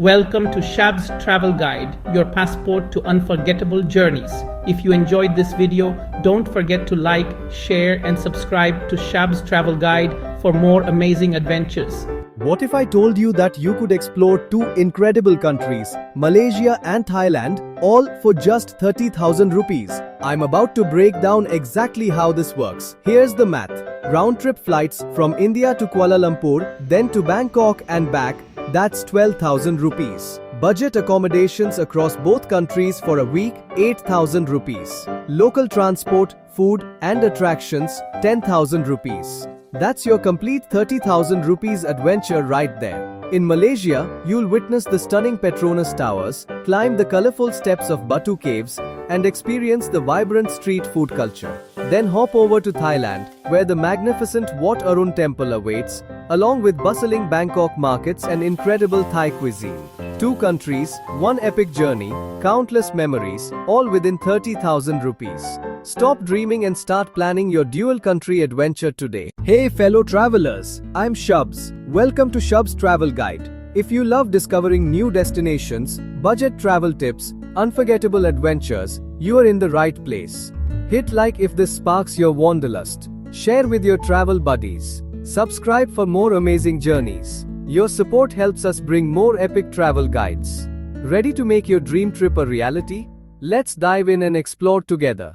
Welcome to Shab's Travel Guide, your passport to unforgettable journeys. If you enjoyed this video, don't forget to like, share and subscribe to Shab's Travel Guide for more amazing adventures. What if I told you that you could explore two incredible countries, Malaysia and Thailand, all for just 30,000 rupees? I'm about to break down exactly how this works. Here's the math. Round-trip flights from India to Kuala Lumpur, then to Bangkok and back, that's 12,000 rupees. Budget accommodations across both countries for a week, 8,000 rupees. Local transport, food and attractions, 10,000 rupees. That's your complete 30,000 rupees adventure right there. In Malaysia, you'll witness the stunning Petronas Towers, climb the colorful steps of Batu Caves, and experience the vibrant street food culture. Then hop over to Thailand, where the magnificent Wat Arun Temple awaits, along with bustling Bangkok markets and incredible Thai cuisine. Two countries, one epic journey, countless memories, all within 30,000 rupees. Stop dreaming and start planning your dual country adventure today. Hey fellow travelers, I'm Shubs. Welcome to Shubs Travel Guide. If you love discovering new destinations, budget travel tips, unforgettable adventures, you are in the right place. Hit like if this sparks your wanderlust. Share with your travel buddies. Subscribe for more amazing journeys. Your support helps us bring more epic travel guides. Ready to make your dream trip a reality? Let's dive in and explore together.